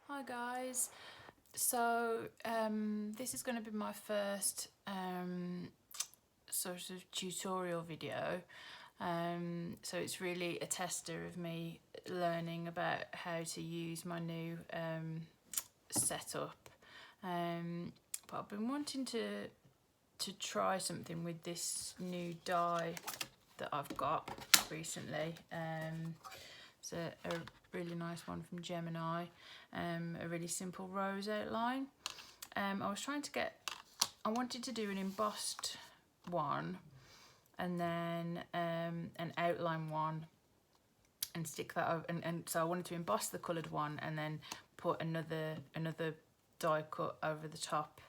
Hi guys, so this is going to be my first sort of tutorial video, so it's really a tester of me learning about how to use my new setup, but I've been wanting to try something with this new dye that I've got recently. It's a really nice one from Gemini, a really simple rose outline. I wanted to do an embossed one and then an outline one and stick that over, and so I wanted to emboss the coloured one and then put another die cut over the top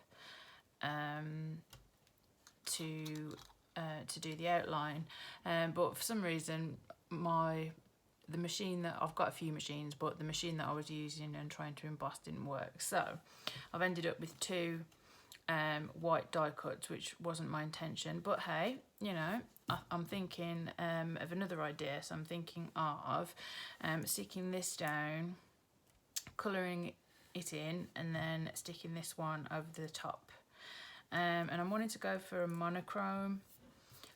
to do the outline, but for some reason the machine that I've got a few machines, but the machine that I was using and trying to emboss didn't work, so I've ended up with two white die cuts, which wasn't my intention, but hey, you know, I'm thinking of another idea. So I'm thinking of sticking this down, colouring it in, and then sticking this one over the top. And I'm wanting to go for a monochrome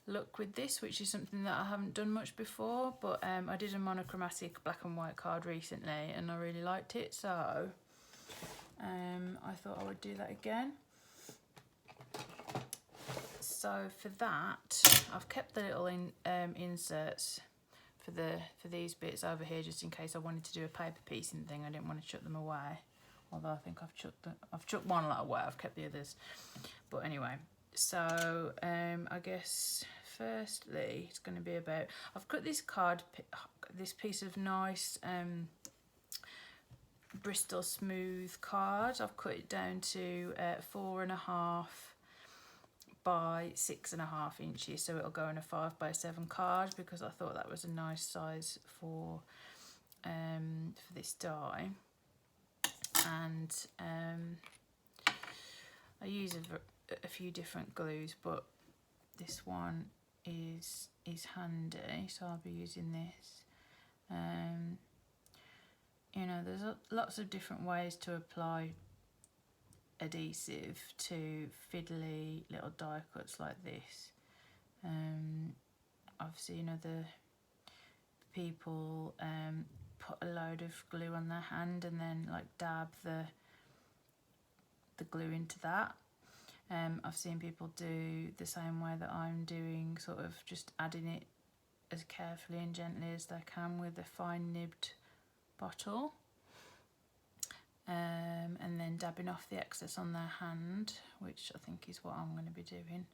look with this, which is something that I haven't done much before, but I did a monochromatic black and white card recently and I really liked it, so I thought I would do that again. So for that, I've kept the little inserts for these bits over here, just in case I wanted to do a paper piecing thing. I didn't want to chuck them away, although I think I've chucked one lot away. I've kept the others, but anyway. So I guess firstly it's going to be about, I've cut this this piece of nice Bristol smooth card. I've cut it down to 4.5 by 6.5 inches, so it'll go in a 5x7 card, because I thought that was a nice size for this die. And I use a few different glues, but this one is handy, so I'll be using this. You know, there's lots of different ways to apply adhesive to fiddly little die cuts like this. I've seen other people put a load of glue on their hand and then like dab the glue into that. I've seen people do the same way that I'm doing, sort of just adding it as carefully and gently as they can with a fine nibbed bottle, and then dabbing off the excess on their hand, which I think is what I'm going to be doing.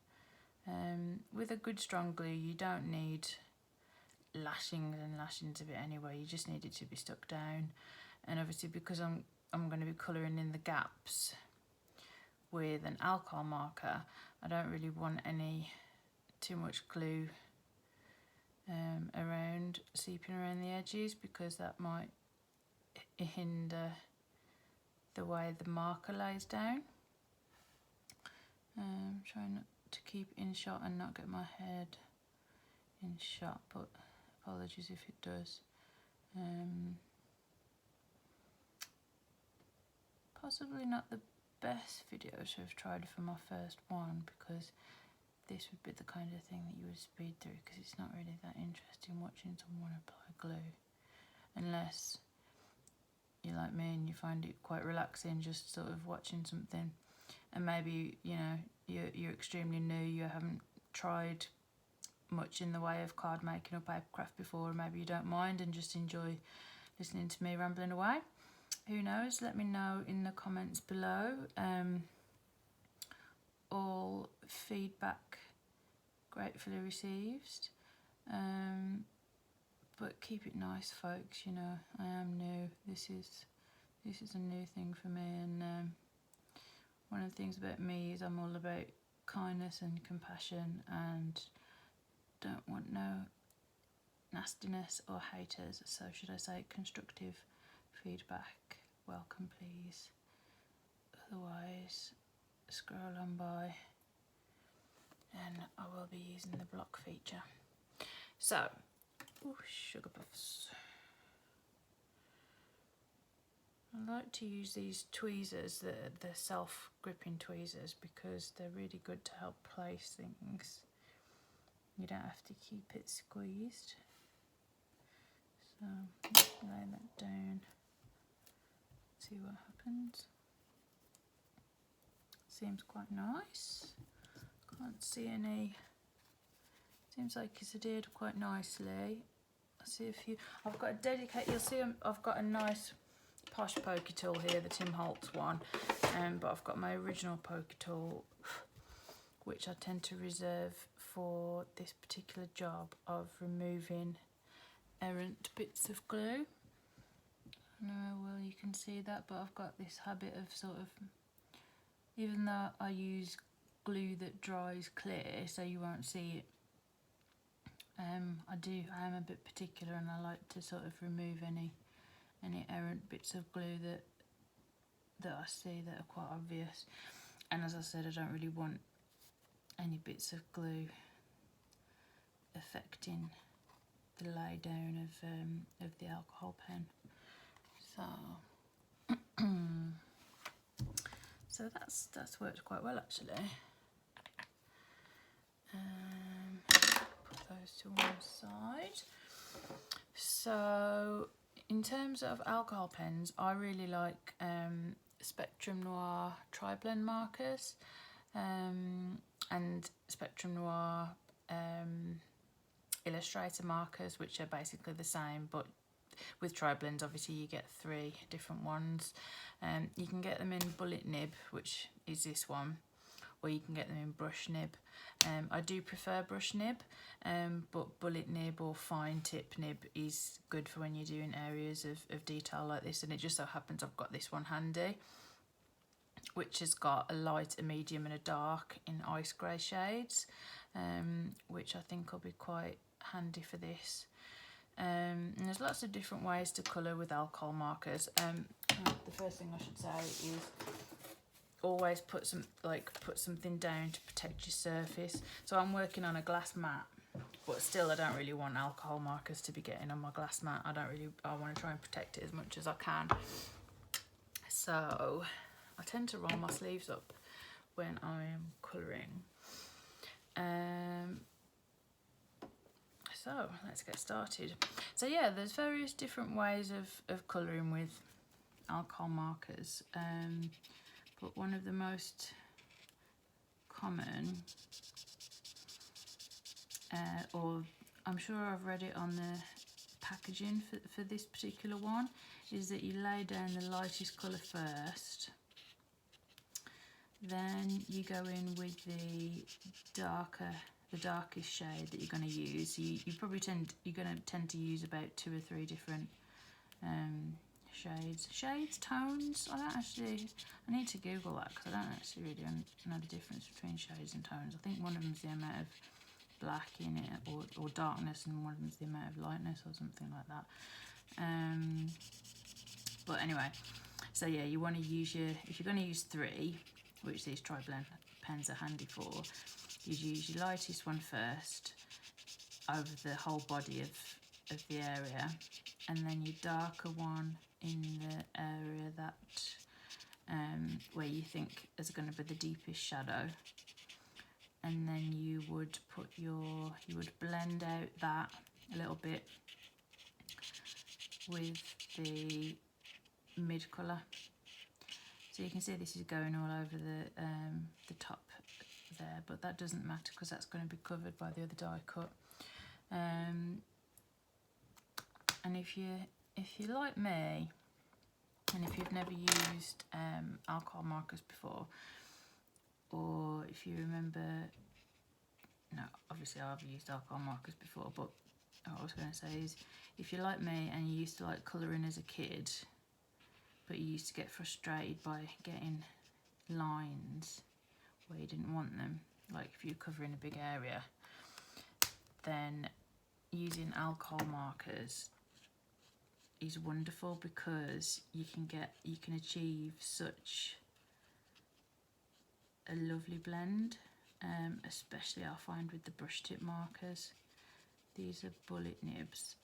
With a good strong glue, you don't need lashings and lashings of it anyway, you just need it to be stuck down. And obviously, because I'm going to be colouring in the gaps with an alcohol marker, I don't really want too much glue around, seeping around the edges, because that might hinder the way the marker lays down. Trying not to keep in shot and not get my head in shot, but apologies if it does. Possibly not the best video to have tried for my first one, because this would be the kind of thing that you would speed through, because it's not really that interesting watching someone apply glue, unless you're like me and you find it quite relaxing just sort of watching something, and maybe, you know, you're extremely new, you haven't tried much in the way of card making or papercraft before, and maybe you don't mind and just enjoy listening to me rambling away. Who knows? Let me know in the comments below. All feedback gratefully received. But keep it nice, folks. You know, I am new. This is a new thing for me, and one of the things about me is I'm all about kindness and compassion, and don't want no nastiness or haters. So should I say constructive feedback? Welcome, please. Otherwise, scroll on by, and I will be using the block feature. So, sugar puffs. like to use these tweezers, the self-gripping tweezers, because they're really good to help place things. You don't have to keep it squeezed. So lay that down, see what happens. Seems quite nice. Can't see any. Seems like it's adhered quite nicely. I see a few. I've got a dedicated. You'll see I've got a nice posh poker tool here, the Tim Holtz one, but I've got my original poker tool, which I tend to reserve for this particular job of removing errant bits of glue. I don't know, well, you can see that, but I've got this habit of sort of, even though I use glue that dries clear so you won't see it, I am a bit particular, and I like to sort of remove any errant bits of glue that I see that are quite obvious. And as I said, I don't really want any bits of glue affecting the lay down of the alcohol pen. So that's worked quite well, actually. Put those to one side. So in terms of alcohol pens, I really like Specrum Noir Tri-blend markers and Specrum Noir Illustrator markers, which are basically the same, but with tri-blends obviously you get 3 different ones. You can get them in bullet nib, which is this one, or you can get them in brush nib. I do prefer brush nib, but bullet nib or fine tip nib is good for when you're doing areas of detail like this, and it just so happens I've got this one handy, which has got a light, a medium and a dark in ice grey shades, which I think will be quite handy for this. And there's lots of different ways to colour with alcohol markers. The first thing I should say is always put something down to protect your surface. So I'm working on a glass mat, but still I don't really want alcohol markers to be getting on my glass mat. I want to try and protect it as much as I can. So I tend to roll my sleeves up when I am colouring. So let's get started. So yeah, there's various different ways of colouring with alcohol markers, but one of the most common, or I'm sure I've read it on the packaging for this particular one, is that you lay down the lightest colour first, then you go in with the darkest shade that you're going to use. You're going to tend to use about 2 or 3 different tones. I need to Google that, because I don't actually really know the difference between shades and tones. I think one of them's the amount of black in it, or darkness, and one of them's the amount of lightness or something like that. But anyway, so yeah, you want to use if you're going to use 3, which these tri-blend pens are handy for, you use your lightest one first over the whole body of the area, and then your darker one in the area that where you think is going to be the deepest shadow, and then you would blend out that a little bit with the mid colour. So you can see this is going all over the top there, but that doesn't matter because that's going to be covered by the other die cut. And if you're like me, and if you've never used alcohol markers before, or if you remember, no, obviously I've used alcohol markers before, but what I was going to say is, if you're like me and you used to like colouring as a kid, but you used to get frustrated by getting lines where you didn't want them, like if you're covering a big area, then using alcohol markers is wonderful, because you can achieve such a lovely blend, especially I find with the brush tip markers. These are bullet nibs,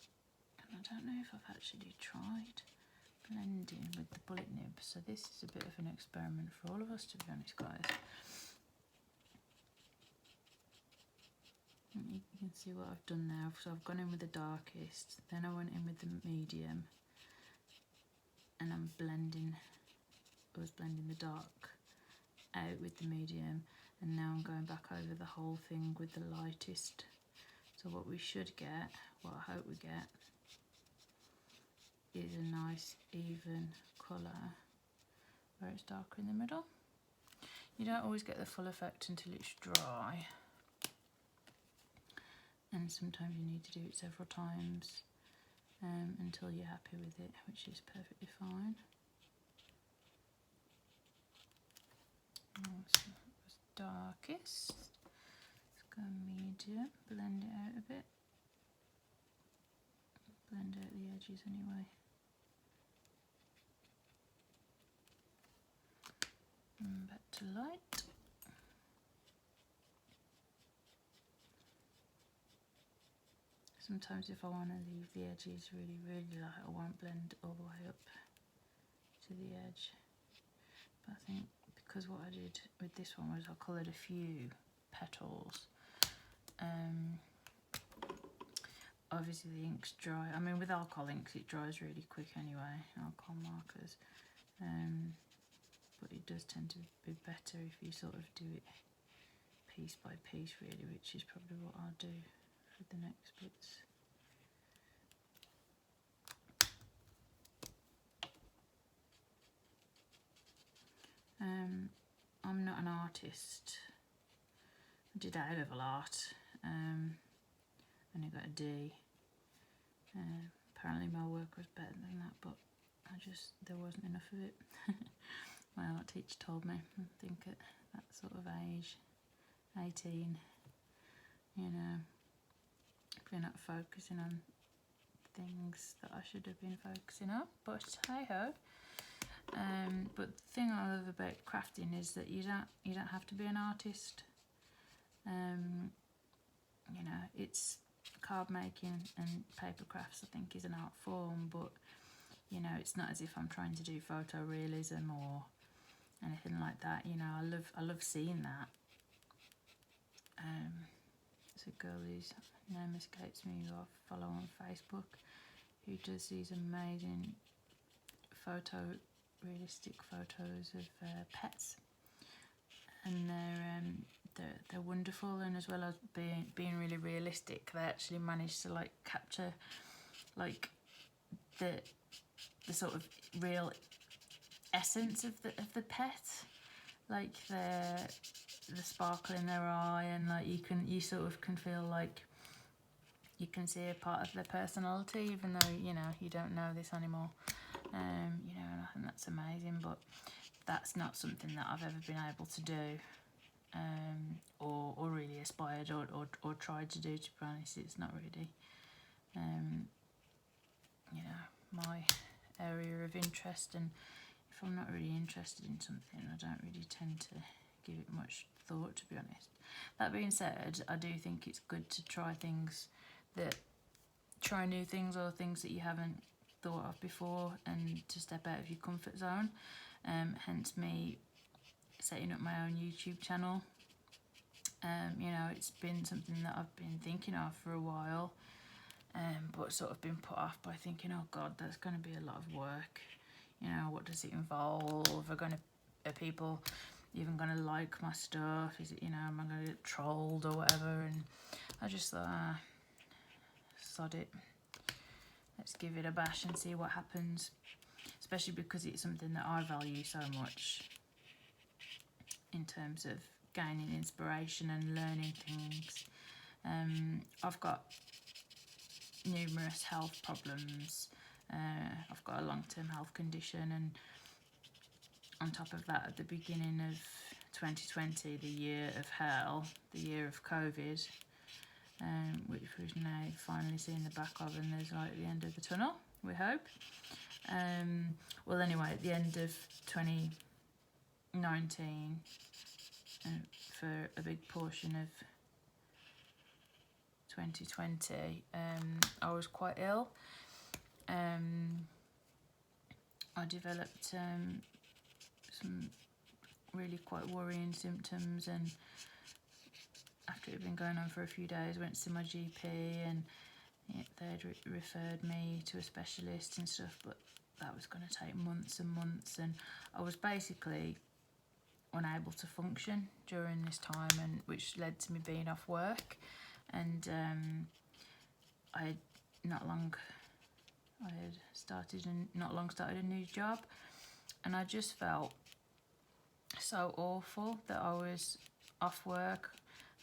and I don't know if I've actually tried blending with the bullet So this is a bit of an experiment for all of us, to be honest, guys. You can see what I've done now. So I've gone in with the darkest, then I went in with the medium, and I'm blending, I was blending the dark out with the medium, and now I'm going back over the whole thing with the lightest. So what we should get, what I hope we get, is a nice even colour where it's darker in the middle. You don't always get the full effect until it's dry, and sometimes you need to do it several times until you're happy with it, which is perfectly fine. So that was darkest. Let's go medium, blend it out a bit. Blend out the edges anyway. And back to light. Sometimes if I want to leave the edges really, really light, I won't blend all the way up to the edge. But I think because what I did with this one was I coloured a few petals. Obviously the ink's dry. I mean, with alcohol inks it dries really quick anyway, alcohol markers. But it does tend to be better if you sort of do it piece by piece really, which is probably what I'll do for the next bits. I'm not an artist. I did A-level art, only got a D. Apparently my work was better than that, but there wasn't enough of it. My art teacher told me. I think at that sort of age, 18, you know, if you're not focusing on things that I should have been focusing on, but hey ho. But the thing I love about crafting is that you don't have to be an artist. You know, it's card making and paper crafts, I think, is an art form, but you know, it's not as if I'm trying to do photorealism or anything like that. You know, I love seeing that. There's a girl whose name escapes me, who I follow on Facebook, who does these amazing realistic photos of pets, and they're wonderful. And as well as being really realistic, they actually manage to like capture like the sort of real essence of the pet, like the sparkle in their eye, and like you sort of can feel like you can see a part of their personality, even though you know you don't know this animal. You know, and I think that's amazing, but that's not something that I've ever been able to do, or really aspired or tried to do, to be honest. It's not really, you know, my area of interest, and if I'm not really interested in something, I don't really tend to give it much thought, to be honest. That being said, I do think it's good to try new things, or things that you haven't thought of before, and to step out of your comfort zone. Hence me setting up my own YouTube channel. You know, it's been something that I've been thinking of for a while, but sort of been put off by thinking, oh God, that's going to be a lot of work. You know, what does it involve? Are people even going to like my stuff? Is it, you know, am I going to get trolled or whatever? And I just thought, sod it. Let's give it a bash and see what happens. Especially because it's something that I value so much in terms of gaining inspiration and learning things. I've got numerous health problems. I've got a long-term health condition, and on top of that, at the beginning of 2020, the year of hell, the year of COVID, which we've now finally seen the back of, and there's light at the end of the tunnel, we hope. Well, anyway, at the end of 2019, for a big portion of 2020, I was quite ill. I developed some really quite worrying symptoms, and after it had been going on for a few days, went to see my GP, and they'd referred me to a specialist and stuff, but that was going to take months and months, and I was basically unable to function during this time, and which led to me being off work. And I had not long started a new job, and I just felt so awful that I was off work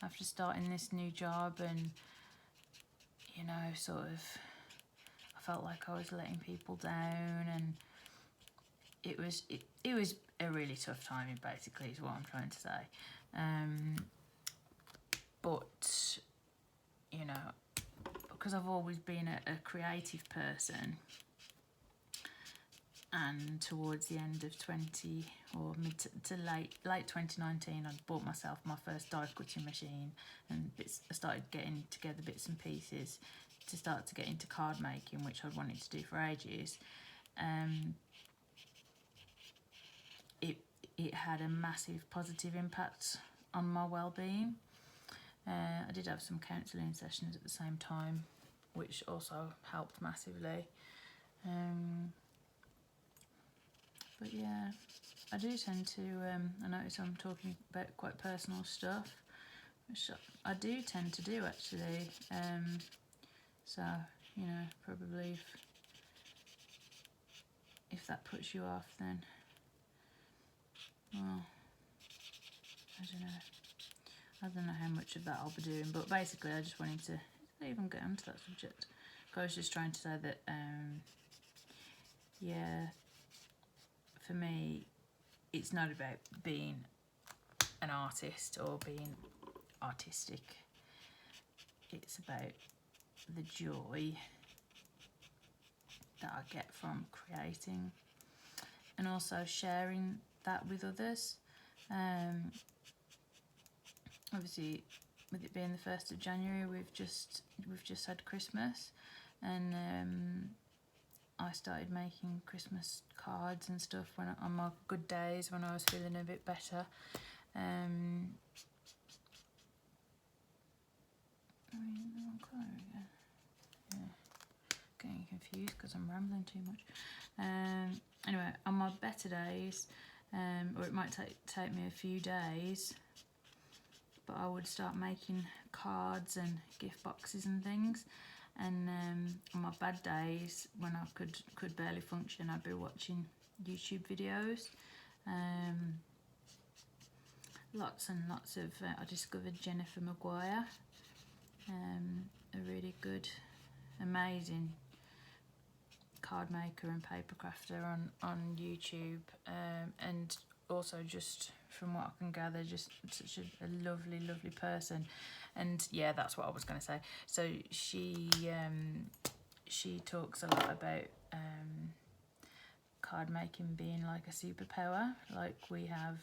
after starting this new job, and you know, sort of I felt like I was letting people down, and it was a really tough time, basically, is what I'm trying to say. But you know, because I've always been a creative person, and towards the end of mid to late 2019, I bought myself my first die cutting machine, and I started getting together bits and pieces to start to get into card making, which I'd wanted to do for ages. It had a massive positive impact on my well-being. I did have some counselling sessions at the same time, which also helped massively. But yeah, I do tend to, I notice I'm talking about quite personal stuff, which I do tend to do actually. So, you know, probably if that puts you off, then, well, I don't know how much of that I'll be doing, but basically I just wanted to even get onto that subject. I was just trying to say that, yeah, for me, it's not about being an artist or being artistic. It's about the joy that I get from creating, and also sharing that with others. Obviously, with it being the 1st of January, we've just had Christmas, and I started making Christmas cards and stuff on my good days when I was feeling a bit better. The wrong colour again. Yeah, getting confused because I'm rambling too much. Anyway, on my better days, or it might take me a few days, but I would start making cards and gift boxes and things. And on my bad days, when I could barely function, I'd be watching YouTube videos. Lots and lots of. I discovered Jennifer Maguire, a really good, amazing card maker and paper crafter on YouTube, and also, just from what I can gather, just such a lovely person. And yeah, that's what I was going to say. So she talks a lot about card making being like a superpower. Like, we have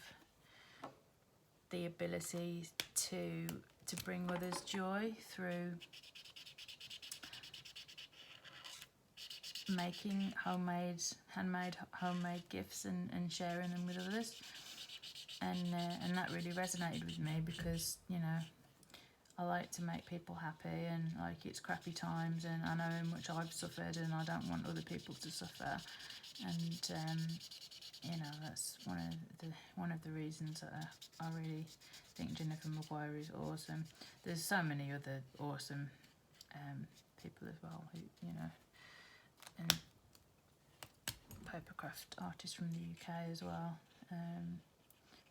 the ability to bring others joy through making handmade homemade gifts and sharing them with others. And that really resonated with me, because, you know, I like to make people happy, and like, it's crappy times, and I know how much I've suffered, and I don't want other people to suffer. And you know, that's one of the reasons that I really think Jennifer Maguire is awesome. There's so many other awesome people as well, who, you know, and papercraft artists from the UK as well.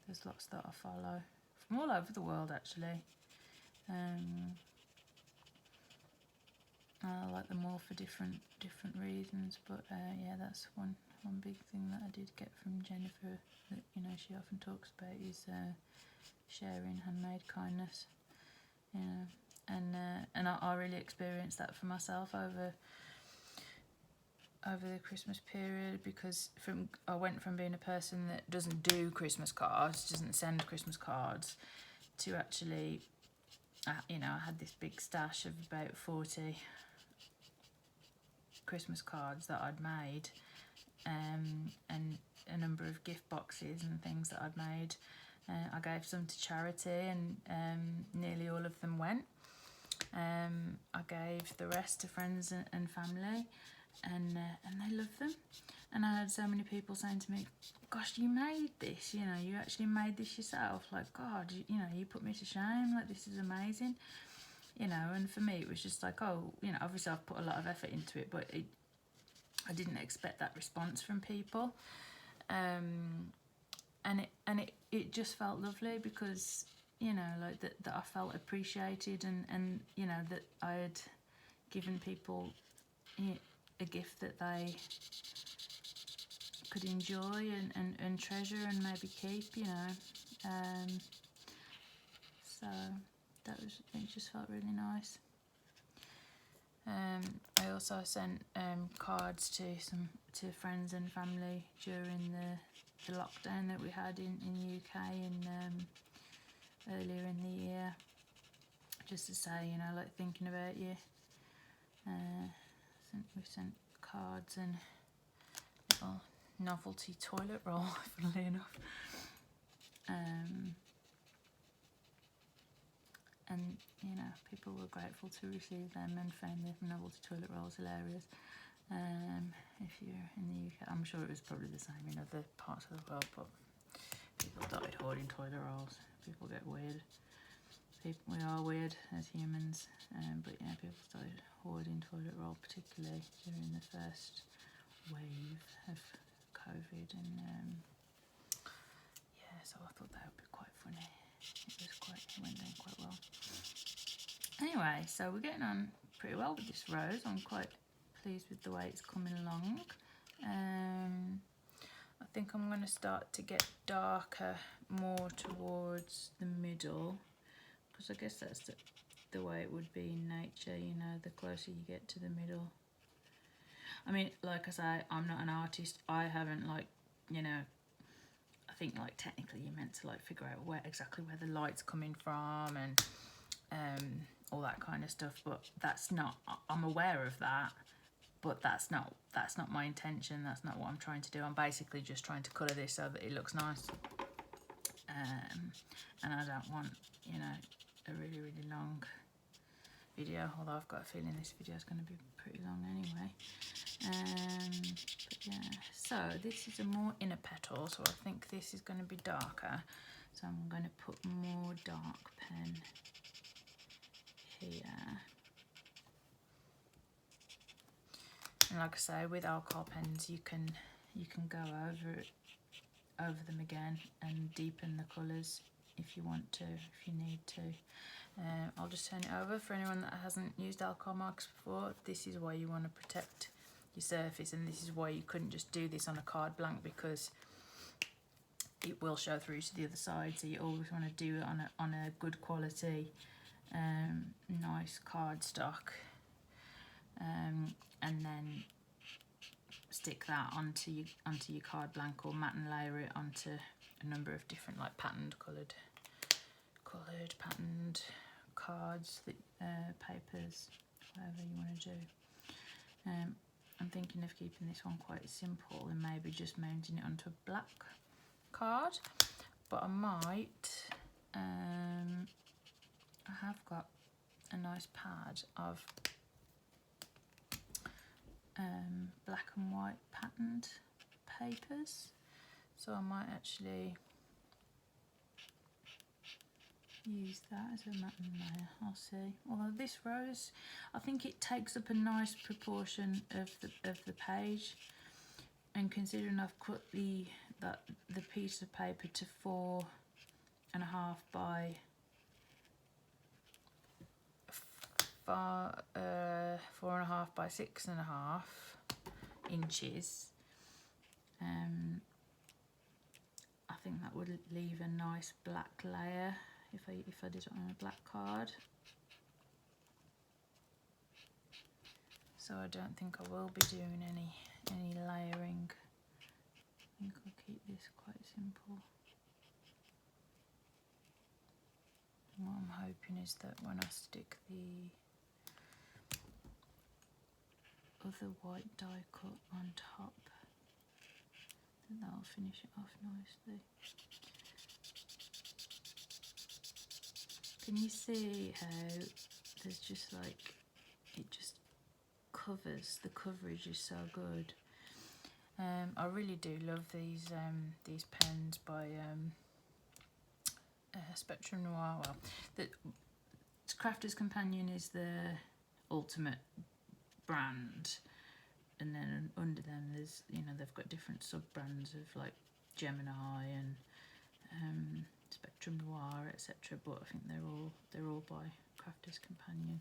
There's lots that I follow from all over the world, actually. I like them all for different reasons, but yeah, that's one big thing that I did get from Jennifer, that, you know, she often talks about, is sharing handmade kindness, you know, and I really experienced that for myself over the Christmas period, because I went from being a person that doesn't do Christmas cards, doesn't send Christmas cards, to actually, you know, I had this big stash of about 40 Christmas cards that I'd made, and a number of gift boxes and things that I'd made. I gave some to charity, and nearly all of them went. I gave the rest to friends and family, and they love them. And I had so many people saying to me, gosh, you made this, you know, you actually made this yourself. Like, God, you know, you put me to shame. Like, this is amazing. You know, and for me, it was just like, oh, you know, obviously I've put a lot of effort into it, but I didn't expect that response from people. And it just felt lovely because, you know, like that I felt appreciated, and you know, that I had given people a gift that they could enjoy and treasure and maybe keep, you know. So it just felt really nice. I also sent cards to friends and family during the lockdown that we had in UK and earlier in the year, just to say, you know, like, thinking about you. We sent cards and little novelty toilet roll, funnily enough. And, you know, people were grateful to receive them and found the novelty toilet rolls hilarious. If you're in the UK, I'm sure it was probably the same in other parts of the world, but people started hoarding toilet rolls. People get weird. We are weird as humans, but yeah, people started hoarding toilet roll, particularly during the first wave of COVID, and yeah, so I thought that would be quite funny. It went down quite well. Anyway, so we're getting on pretty well with this rose. I'm quite pleased with the way it's coming along. I think I'm going to start to get darker more towards the middle, because I guess that's the way it would be in nature, you know, the closer you get to the middle. I mean, like I say, I'm not an artist. I haven't, like, you know, I think, like, technically you're meant to, like, figure out exactly where the light's coming from and all that kind of stuff, but that's not, I'm aware of that, but that's not my intention. That's not what I'm trying to do. I'm basically just trying to colour this so that it looks nice, and I don't want, you know, a really, really long video, although I've got a feeling this video is going to be pretty long anyway. But yeah, so this is a more inner petal, so I think this is going to be darker, so I'm going to put more dark pen here. And like I say, with alcohol pens you can go over them again and deepen the colours if you want to, if you need to. I'll just turn it over for anyone that hasn't used alcohol markers before. This is why you want to protect your surface, and this is why you couldn't just do this on a card blank, because it will show through to the other side. So you always want to do it on a good quality, nice cardstock, and then stick that onto your card blank, or matte and layer it onto a number of different, like, coloured patterned cards, that papers, whatever you want to do. I'm thinking of keeping this one quite simple and maybe just mounting it onto a black card, but I might. I have got a nice pad of black and white patterned papers, so I might actually use that as a matte and layer. I'll see. Although this rose, I think it takes up a nice proportion of the page, and considering I've cut the piece of paper to 4.5 by 4.5 by 6.5 inches, I think that would leave a nice black layer if I did it on a black card. So I don't think I will be doing any layering. I think I'll keep this quite simple. And what I'm hoping is that when I stick the other white die cut on top, then that'll finish it off nicely. Can you see how there's just like, it just covers, the coverage is so good. I really do love these pens by Spectrum Noir. Well, the Crafter's Companion is the ultimate brand, and then under them there's, you know, they've got different sub brands of like Gemini and Spectrum Noir, etc. But I think they're all by Crafter's Companion.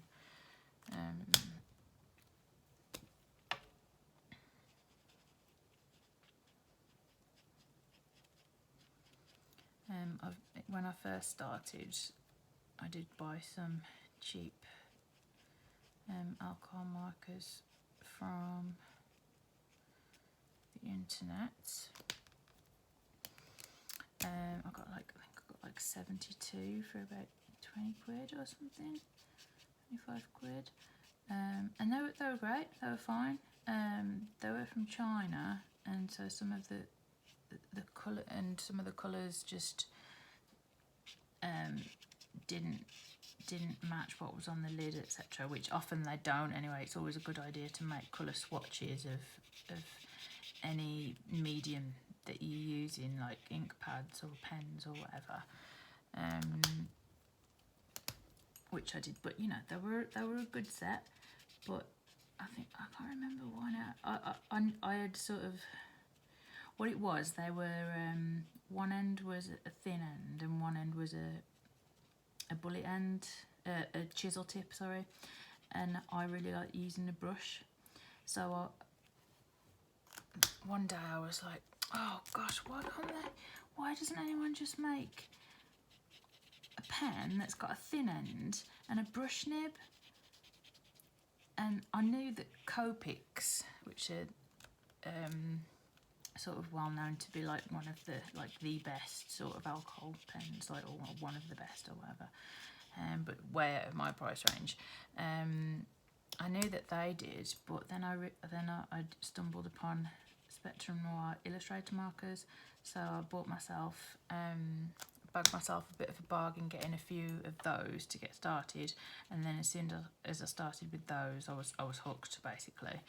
When I first started, I did buy some cheap alcohol markers from the internet. I got like, I think I got like 72 for about 20 quid or something, 25 quid. And they were great, they were fine. They were from China, and so some of the colour and some of the colours just didn't match what was on the lid, etc., which often they don't anyway. It's always a good idea to make colour swatches of any medium that you use in, like ink pads or pens or whatever, which I did. But you know, they were a good set, but I think I can't remember why now. I had sort of, what it was, they were one end was a thin end and one end was a bullet end, a chisel tip, sorry, and I really like using a brush. So one day I was like, oh gosh, why doesn't anyone just make a pen that's got a thin end and a brush nib? And I knew that Copics, which are sort of well known to be like one of the best sort of alcohol pens, like, or one of the best or whatever, but way out of my price range. I knew that they did, but then I stumbled upon Spectrum Noir Illustrator markers, so I bought myself, bagged myself a bit of a bargain getting a few of those to get started, and then as soon as I started with those, I was hooked basically.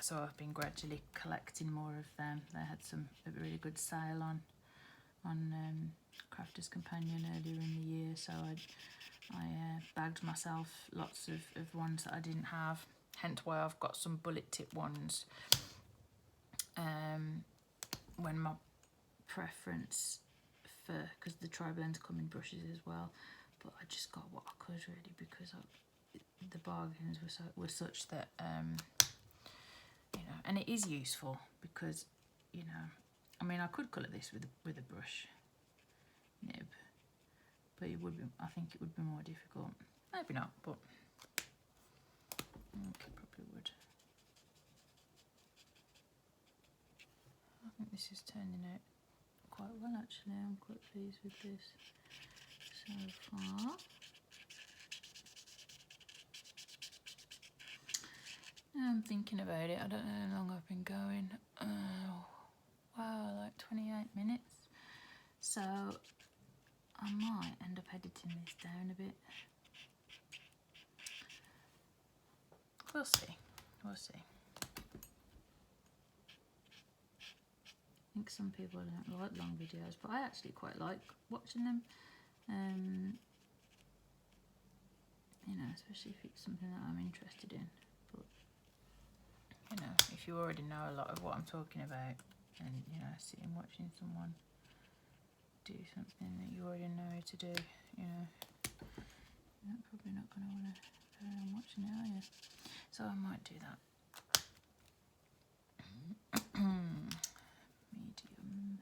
So I've been gradually collecting more of them. They had a really good sale on Crafter's Companion earlier in the year, so I bagged myself lots of ones that I didn't have, hence why I've got some bullet tip ones. When my preference for, because the tri-blends come in brushes as well, but I just got what I could really, because the bargains were such that you know, and it is useful because, you know, I mean, I could colour this with a brush nib, but it would be, I think it would be more difficult. Maybe not, but okay, probably would. I think this is turning out quite well actually. I'm quite pleased with this so far. I'm thinking about it. I don't know how long I've been going. Wow, like 28 minutes. So I might end up editing this down a bit. We'll see. We'll see. I think some people don't like long videos, but I actually quite like watching them. You know, especially if it's something that I'm interested in. But you know, if you already know a lot of what I'm talking about, and you know, sitting watching someone do something that you already know how to do, you know, you're probably not going to want to carry on watching it, are you? So I might do that. Medium.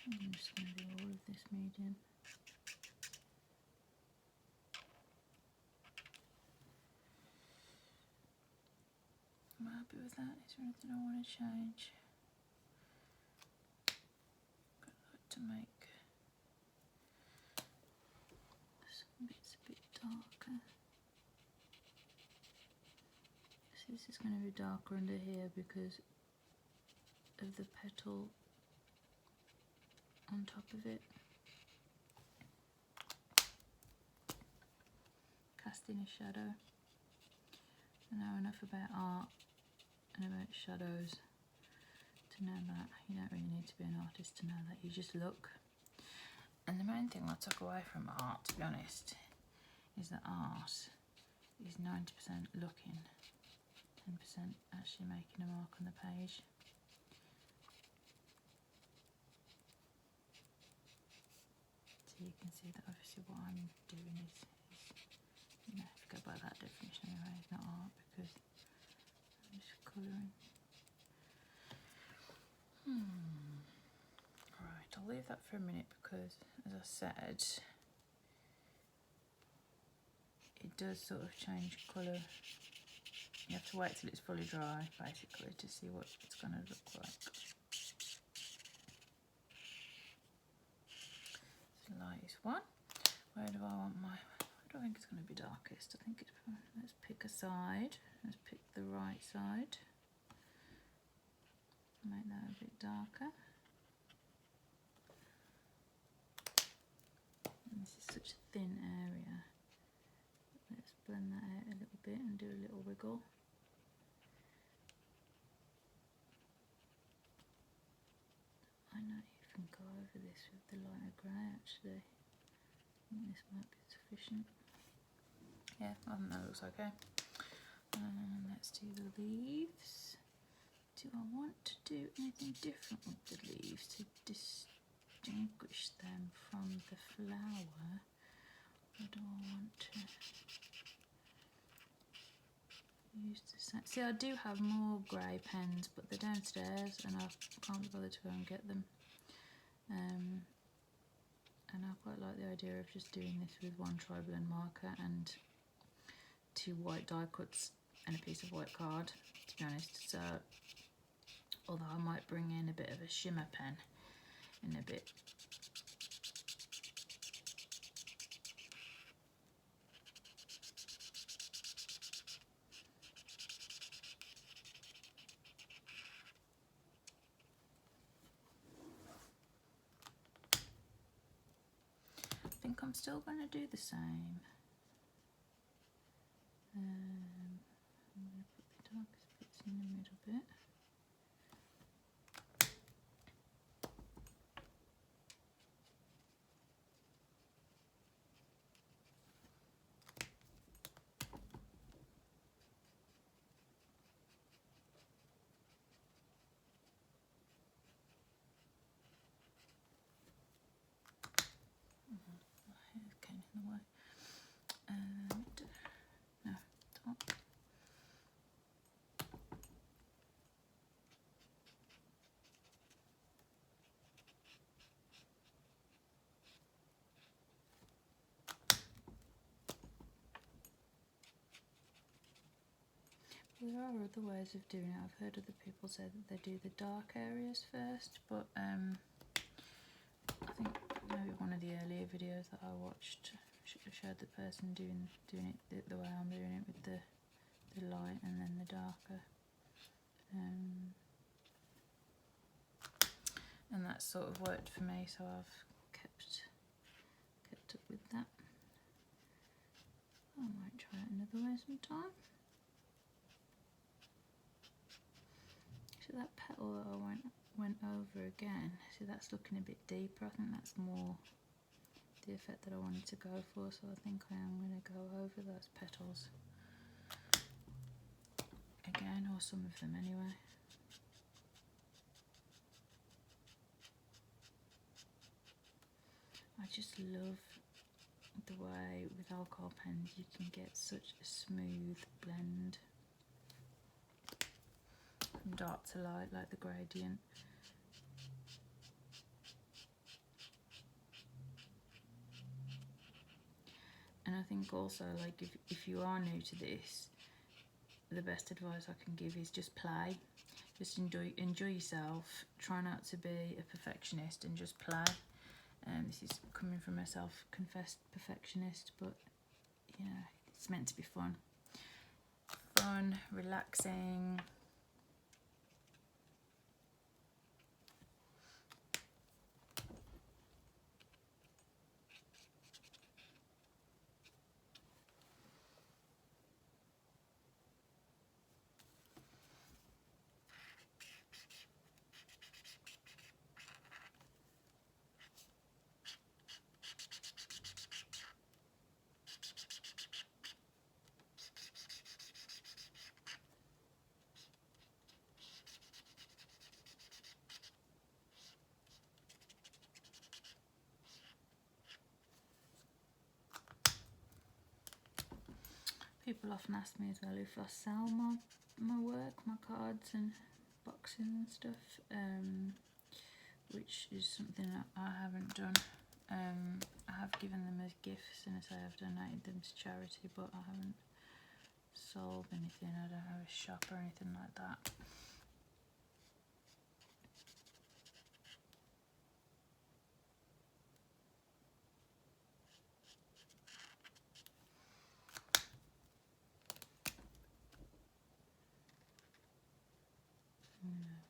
I'm just going to do all of this medium. I'm happy with that. Is there anything I want to change? I'd like to make some bits a bit darker. This is this is going to be darker under here because of the petal on top of it. Casting a shadow. I know enough about art and about shadows to know that you don't really need to be an artist to know that. You just look. And the main thing I took away from art, to be honest, is that art is 90% looking, 10% actually making a mark on the page. So you can see that obviously what I'm doing is you know, if you go by that definition anyway, it's not art because I'm just colouring. Right, I'll leave that for a minute because, as I said, it does sort of change colour. You have to wait till it's fully dry, basically, to see what it's going to look like. It's the lightest one. Where do I want my... I don't think it's going to be darkest. I think it's... Let's pick a side. Let's pick the right side. Make that a bit darker. And this is such a thin area. Let's blend that out a little bit and do a little wiggle. I might even go over this with the lighter grey actually. I think this might be sufficient. Yeah, I think that looks okay. Let's do the leaves. Do I want to do anything different with the leaves to distinguish them from the flower? Or do I want to use the same? See, I do have more grey pens, but they're downstairs and I can't be bothered to go and get them. And I quite like the idea of just doing this with one tri-blend marker and 2 white die cuts and a piece of white card, to be honest. So, although I might bring in a bit of a shimmer pen in a bit. I think I'm still going to do the same. I'm going to put the darkest bits in the middle bit. Came in the way. And no, don't. There are other ways of doing it. I've heard other people say that they do the dark areas first, but I think maybe one of the earlier videos that I watched showed the person doing it the way I'm doing it, with the light and then the darker. And that sort of worked for me, so I've kept up with that. I might try it another way sometime. So that petal that I went over again, see, that's looking a bit deeper. I think that's more the effect that I wanted to go for, so I think I am going to go over those petals again, or some of them anyway. I just love the way with alcohol pens you can get such a smooth blend from dark to light, like the gradient. And I think also, like, if you are new to this, the best advice I can give is just play. Just enjoy yourself. Try not to be a perfectionist and just play. This is coming from a self-confessed perfectionist, but you know, it's meant to be fun. fun, relaxing. People often ask me as well if I sell my work, my cards and boxes and stuff, which is something that I haven't done. I have given them as gifts, and as I have donated them to charity, but I haven't sold anything. I don't have a shop or anything like that.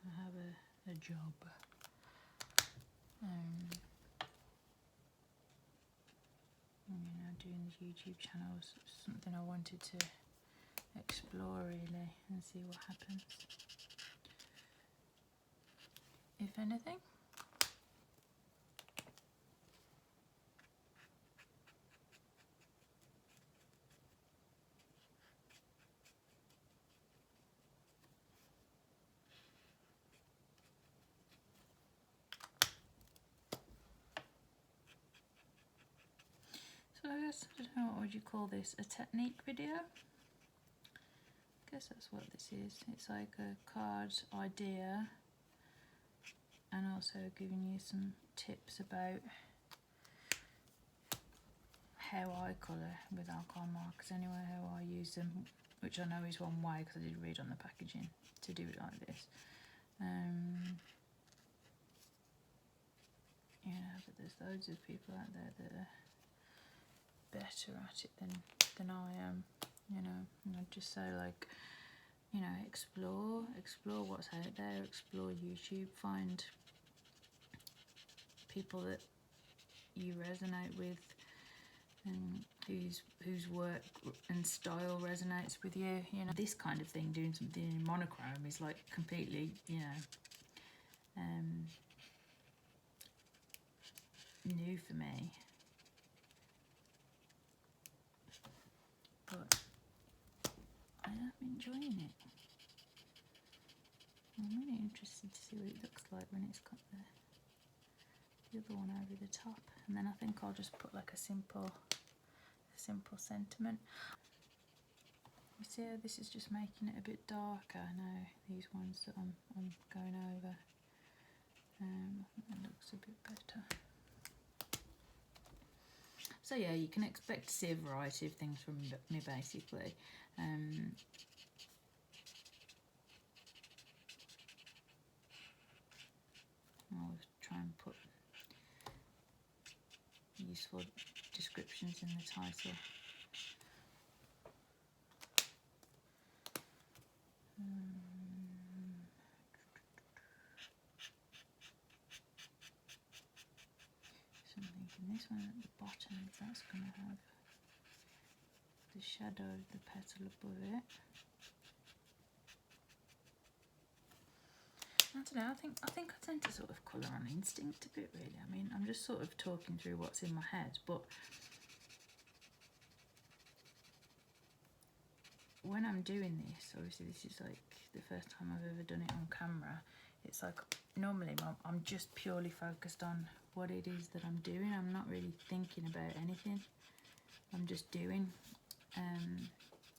I have a job. Doing the YouTube channel was something I wanted to explore really and see what happens, if anything. So I guess, I don't know, what would you call this? A technique video? I guess that's what this is. It's like a card idea and also giving you some tips about how I colour with alcohol markers anyway, how I use them, which I know is one way because I did read on the packaging to do it like this. Yeah, but there's loads of people out there that are better at it than I am, you know. And I'd just say, like, you know, explore what's out there, explore YouTube, find people that you resonate with and whose work and style resonates with you. You know, this kind of thing, doing something in monochrome is like completely, you know, new for me. But I am enjoying it. I'm really interested to see what it looks like when it's got the other one over the top, and then I think I'll just put like a simple sentiment. You see how this is just making it a bit darker now, these ones that I'm going over. I think that looks a bit better. So yeah, you can expect to see a variety of things from me basically. I'll try and put useful descriptions in the title. So I'm thinking this one at the bottom, that's going to have the shadow of the petal above it. I don't know, I think I tend to sort of colour on instinct a bit really. I mean, I'm just sort of talking through what's in my head, but when I'm doing this, obviously this is like the first time I've ever done it on camera. It's like, normally I'm just purely focused on what it is that I'm doing. I'm not really thinking about anything. I'm just doing. I'm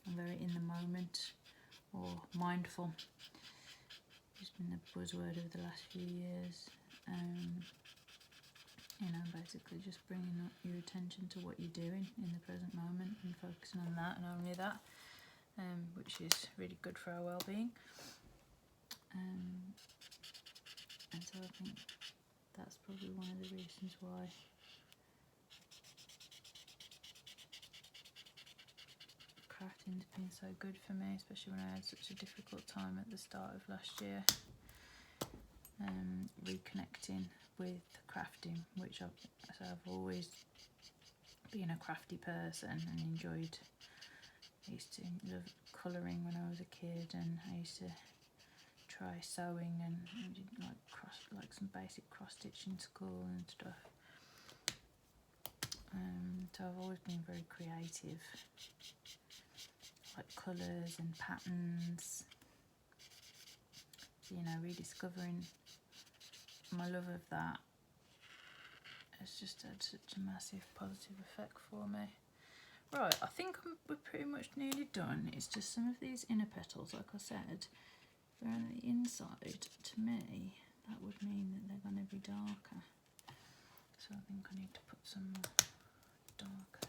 very in the moment, or mindful. It's been the buzzword of the last few years. You know, basically just bringing up your attention to what you're doing in the present moment and focusing on that and only that, which is really good for our well-being. And so I think that's probably one of the reasons why craft crafting's been so good for me, especially when I had such a difficult time at the start of last year. Reconnecting with crafting, which I've always been a crafty person and enjoyed. I used to love colouring when I was a kid, and I used to try sewing, and I did like some basic cross stitch in school and stuff. So I've always been very creative, like colours and patterns. You know, rediscovering my love of that has just had such a massive positive effect for me. Right, I think we're pretty much nearly done. It's just some of these inner petals, like I said, they're on the inside. To me, that would mean that they're going to be darker. So I think I need to put some darker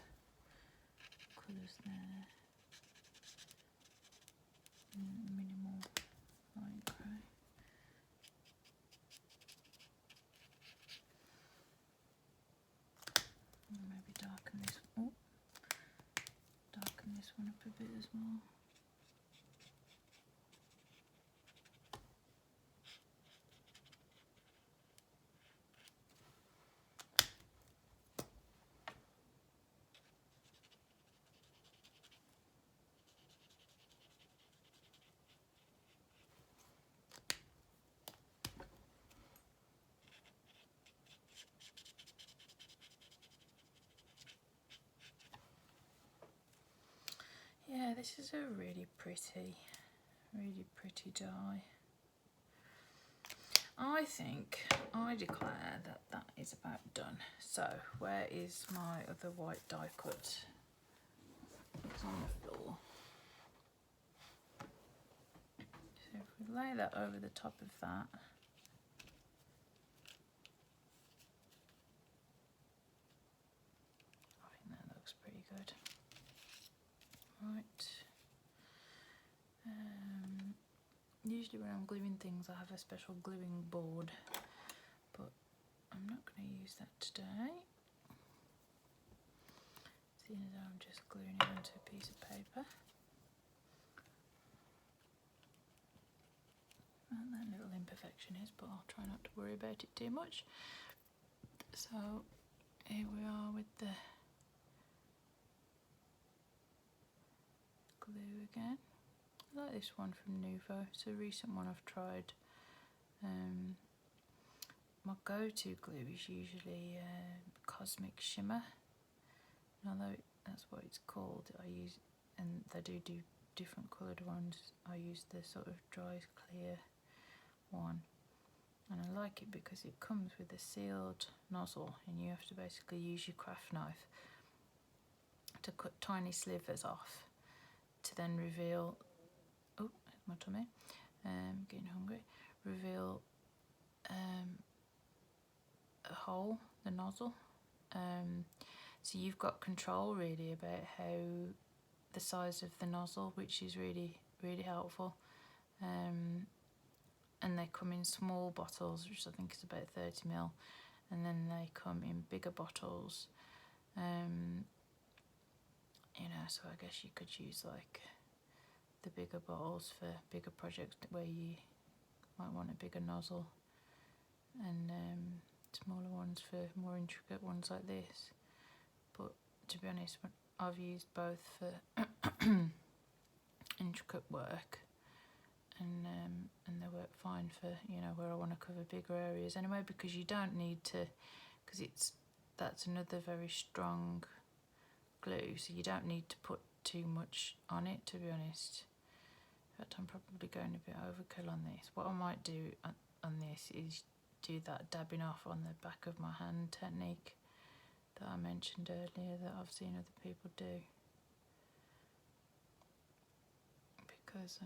colours there. Minimal light grey. Maybe darken this. Oh, darken this one up a bit as well. Yeah, this is a really pretty dye. I declare that that is about done. So where is my other white die cut? It's on the floor. So if we lay that over the top of that, I think that looks pretty good. Right. Usually when I'm gluing things I have a special gluing board, but I'm not going to use that today. Seeing as I'm just gluing it onto a piece of paper. And that little imperfection is, but I'll try not to worry about it too much. So here we are with the glue again. I like this one from Nuvo. It's a recent one I've tried. My go-to glue is usually Cosmic Shimmer. And although that's what it's called, I use, and they do different coloured ones. I use the sort of dry clear one, and I like it because it comes with a sealed nozzle, and you have to basically use your craft knife to cut tiny slivers off to then reveal. Oh, there's my tummy. Getting hungry. Reveal a hole, the nozzle. So you've got control really about how the size of the nozzle, which is really helpful. And they come in small bottles, which I think is about 30ml, and then they come in bigger bottles. You know, so I guess you could use like the bigger bottles for bigger projects where you might want a bigger nozzle, and smaller ones for more intricate ones like this. But to be honest, I've used both for intricate work, and they work fine for, you know, where I want to cover bigger areas anyway, because you don't need to, because that's another very strong glue, so you don't need to put too much on it, to be honest. In fact, I'm probably going a bit overkill on this. What I might do on this is do that dabbing off on the back of my hand technique that I mentioned earlier, that I've seen other people do. Because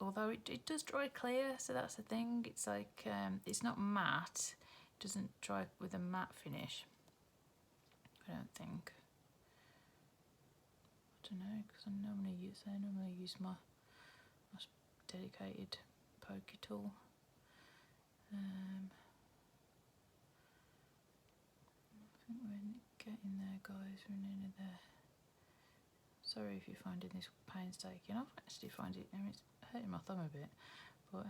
although it does dry clear, so that's the thing, it's like, it's not matte, it doesn't dry with a matte finish, I don't think. I don't know, because I normally use my dedicated pokey tool. I think we're getting there, guys, we're nearly there. Sorry if you're finding this painstaking. I actually find it, it's hurting my thumb a bit, but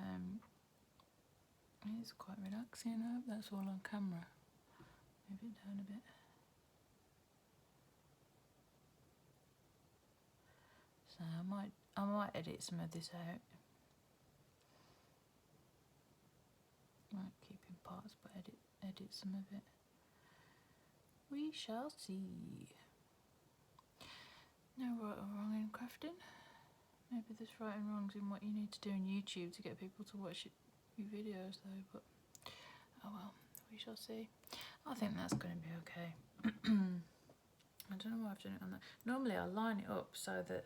it's quite relaxing. I hope that's all on camera. Move it down a bit. So I might edit some of this out. Might keep in parts, but edit some of it. We shall see. No right or wrong in crafting. Maybe there's right and wrongs in what you need to do on YouTube to get people to watch your videos though, but oh well, we shall see. I think that's going to be okay. I don't know why I've done it on that. Normally I line it up so that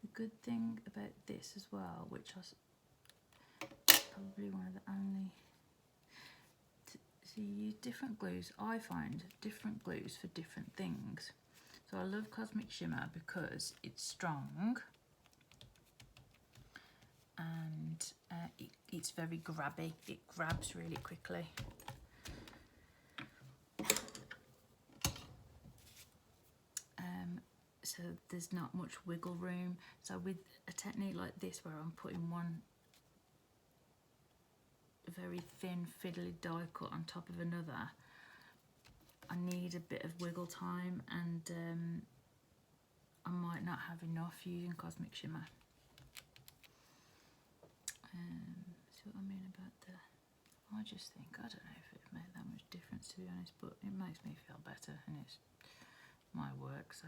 the good thing about this as well, which I probably one of the only, so you use different glues. I find different glues for different things. So I love Cosmic Shimmer because it's strong and it's very grabby. It grabs really quickly. So there's not much wiggle room. So with a technique like this where I'm putting one very thin fiddly die cut on top of another, I need a bit of wiggle time, and I might not have enough using Cosmic Shimmer. See what I mean about the, I just think, I don't know if it made that much difference to be honest, but it makes me feel better and it's my work, so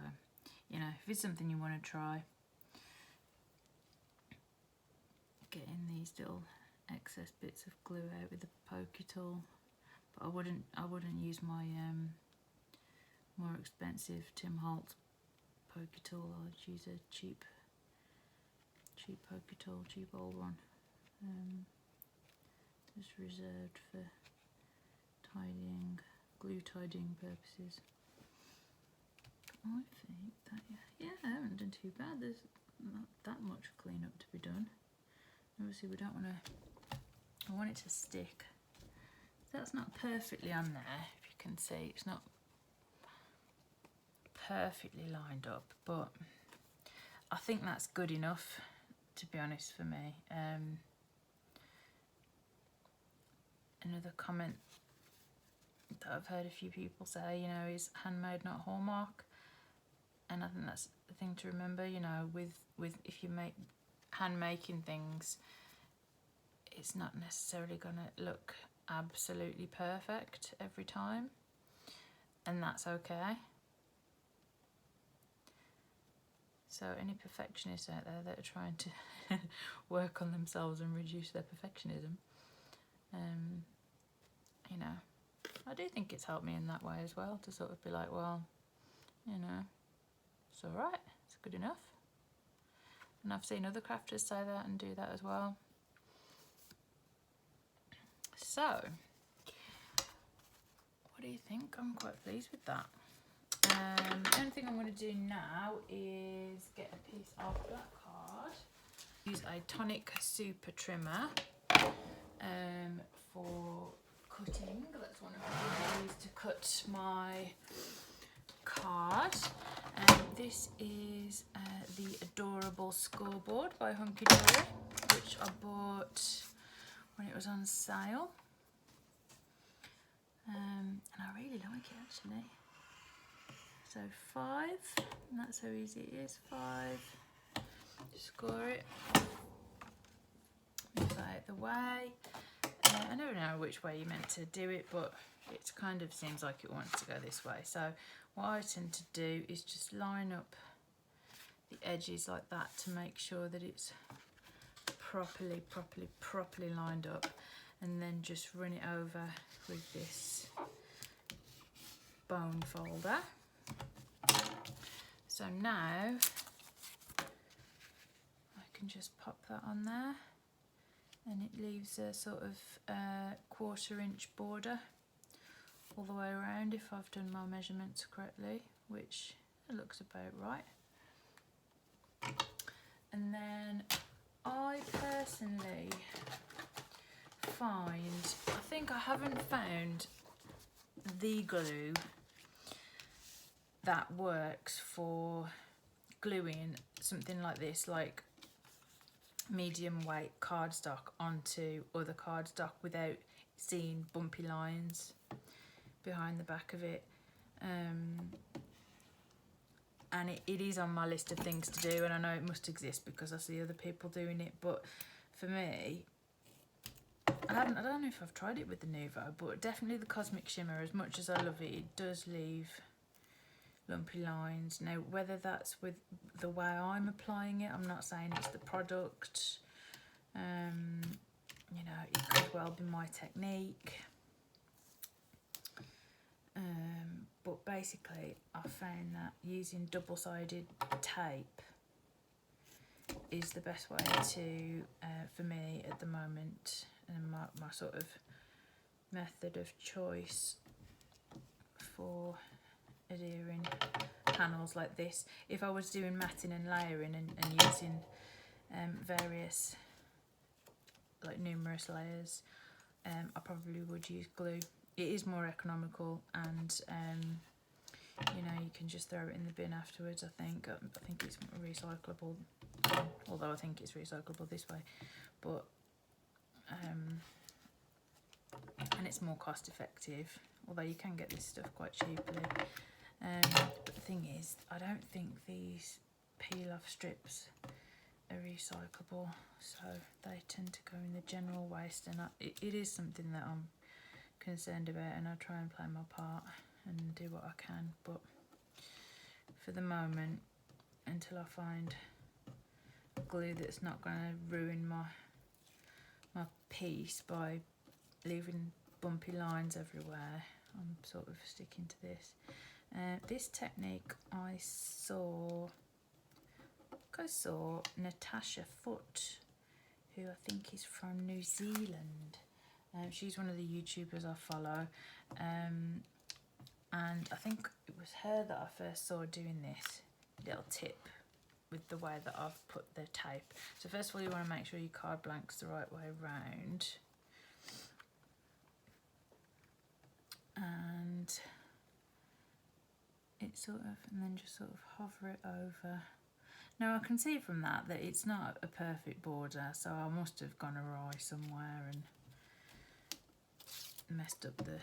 you know, if it's something you want to try, getting these little excess bits of glue out with the pokey tool, but I wouldn't use my more expensive Tim Holtz pokey tool. I'd use a cheap pokey tool, cheap old one, just reserved for tidying, glue tidying purposes. I think that, yeah, I haven't done too bad. There's not that much cleanup to be done. Obviously we don't want to, I want it to stick. That's not perfectly on there, if you can see. It's not perfectly lined up, but I think that's good enough, to be honest, for me. Another comment that I've heard a few people say, you know, is handmade, not hallmark. And I think that's the thing to remember, you know, with if you make hand making things, it's not necessarily going to look absolutely perfect every time, and that's okay. So any perfectionists out there that are trying to work on themselves and reduce their perfectionism, you know, I do think it's helped me in that way as well, to sort of be like, well, you know, it's all right, it's good enough. And I've seen other crafters say that and do that as well. So, what do you think? I'm quite pleased with that. The only thing I'm going to do now is get a piece of black card. Use a Tonic Super Trimmer for cutting. That's one of the ways to cut my card. This is the Adorable Scoreboard by Hunky Dory, which I bought when it was on sale. And I really like it actually. So 5, and that's how easy it is. 5, score it, move that out the way. I don't know which way you're meant to do it, but it kind of seems like it wants to go this way. So what I tend to do is just line up the edges like that to make sure that it's properly lined up, and then just run it over with this bone folder. So now I can just pop that on there, and it leaves a sort of 1/4 inch border all the way around if I've done my measurements correctly, which looks about right. And then I personally find, I think I haven't found the glue that works for gluing something like this, like medium weight cardstock onto other cardstock without seeing bumpy lines behind the back of it. And it is on my list of things to do, and I know it must exist because I see other people doing it, but for me, I don't know if I've tried it with the Nuvo, but definitely the Cosmic Shimmer, as much as I love it, it does leave lumpy lines. Now, whether that's with the way I'm applying it, I'm not saying it's the product. You know, it could well be my technique. But basically, I found that using double-sided tape is the best way to, for me at the moment, and my sort of method of choice for adhering panels like this. If I was doing matting and layering and using various, like numerous layers, I probably would use glue. It is more economical, and you know, you can just throw it in the bin afterwards. I think it's recyclable, although I think it's recyclable this way, but and it's more cost effective, although you can get this stuff quite cheaply. But the thing is, I don't think these peel off strips are recyclable, so they tend to go in the general waste, and it is something that I'm concerned about, and I try and play my part and do what I can. But for the moment, until I find glue that's not going to ruin my piece by leaving bumpy lines everywhere, I'm sort of sticking to this. This technique I saw Natasha Foote, who I think is from New Zealand. She's one of the YouTubers I follow, and I think it was her that I first saw doing this little tip with the way that I've put the tape. So first of all, you want to make sure your card blank's the right way round, and it sort of, and then just sort of hover it over. Now I can see from that it's not a perfect border, so I must have gone awry somewhere and messed up the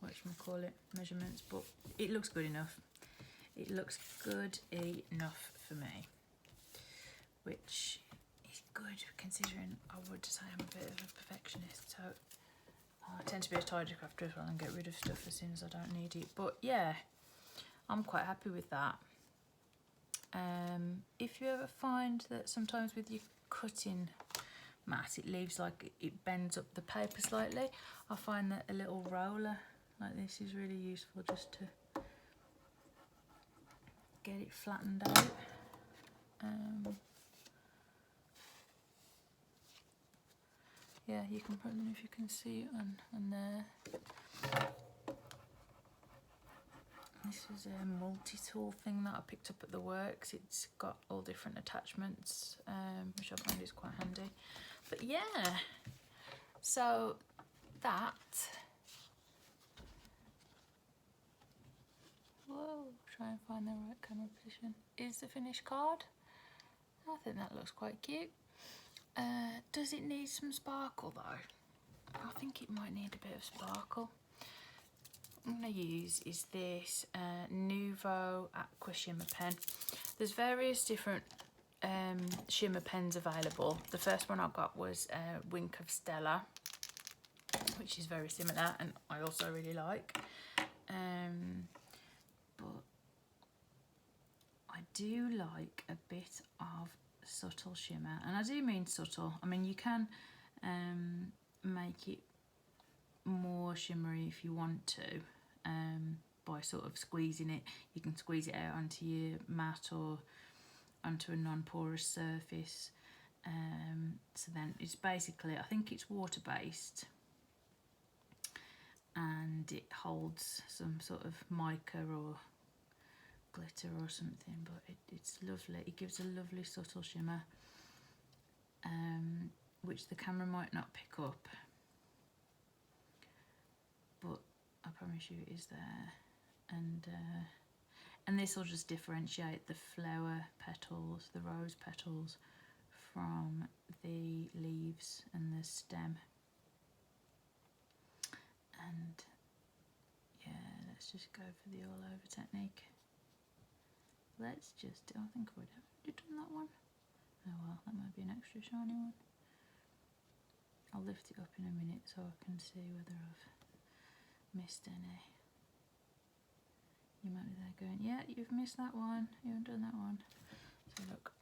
whatchamacallit measurements, but it looks good enough. It looks good enough for me, which is good considering I would say I'm a bit of a perfectionist, so I tend to be a tidy crafter as well and get rid of stuff as soon as I don't need it. But yeah, I'm quite happy with that. If you ever find that sometimes with your cutting mat it leaves like it bends up the paper slightly, I find that a little roller like this is really useful just to get it flattened out. Yeah, you can, I don't know if you can see it on there. This is a multi-tool thing that I picked up at the works. It's got all different attachments, which I find is quite handy. But yeah, so that, whoa, try and find the right camera position, is the finished card. I think that looks quite cute. Does it need some sparkle though? I think it might need a bit of sparkle. What I'm going to use is this Nuvo aqua shimmer pen. There's various different shimmer pens available. The first one I got was Wink of Stella, which is very similar and I also really like. But I do like a bit of subtle shimmer, and I do mean subtle. I mean, you can make it more shimmery if you want to, by sort of squeezing it. You can squeeze it out onto your mat or onto a non-porous surface. So then it's basically, I think it's water-based, and it holds some sort of mica or glitter or something, but it's lovely. It gives a lovely subtle shimmer. which the camera might not pick up, but I promise you it is there. And this will just differentiate the flower petals, the rose petals, from the leaves and the stem. And yeah, let's just go for the all over technique. Let's just, I think I've already done that one. Oh well, that might be an extra shiny one. I'll lift it up in a minute so I can see whether I've missed any. You might be there going, yeah, you've missed that one, you haven't done that one. So look,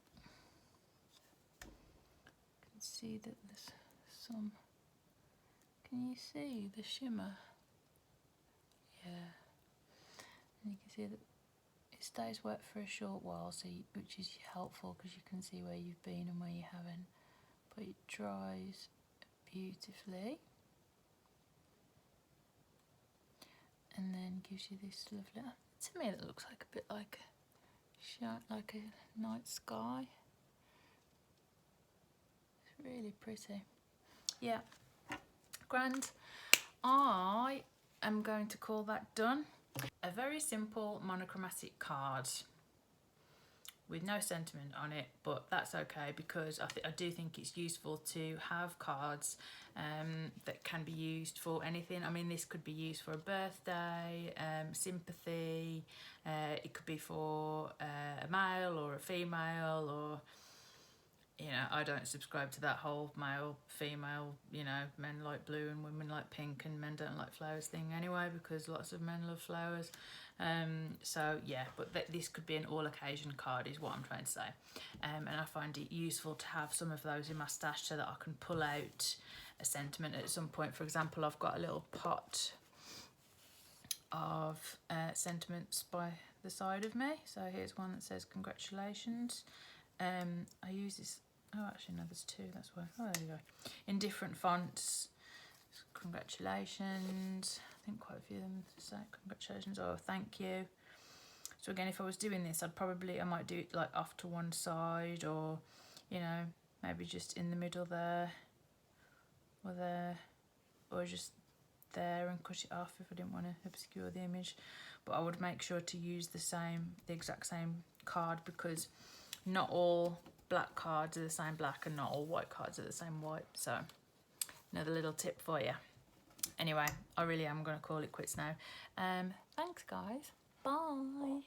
you can see that there's some, can you see the shimmer? Yeah, and you can see that it stays wet for a short while, so which is helpful because you can see where you've been and where you haven't, but it dries beautifully. And then gives you this lovely, to me it looks like a bit like a night sky. It's really pretty. Yeah, grand. I am going to call that done. A very simple monochromatic card with no sentiment on it, but that's okay because I do think it's useful to have cards that can be used for anything. I mean, this could be used for a birthday, sympathy, it could be for a male or a female, or, you know, I don't subscribe to that whole male, female, you know, men like blue and women like pink and men don't like flowers thing anyway, because lots of men love flowers. So yeah, but this could be an all occasion card is what I'm trying to say. And I find it useful to have some of those in my stash so that I can pull out a sentiment at some point. For example, I've got a little pot of sentiments by the side of me. So here's one that says congratulations. I use this, oh actually no, there's two, that's why, oh there you go, in different fonts. Congratulations, I think quite a few of them say congratulations or thank you. So again, if I was doing this, I might do it like off to one side, or, you know, maybe just in the middle there, or there, or just there and cut it off if I didn't want to obscure the image. But I would make sure to use the exact same card, because not all black cards are the same black and not all white cards are the same white. So another little tip for you. Anyway, I really am going to call it quits now. Thanks guys, bye.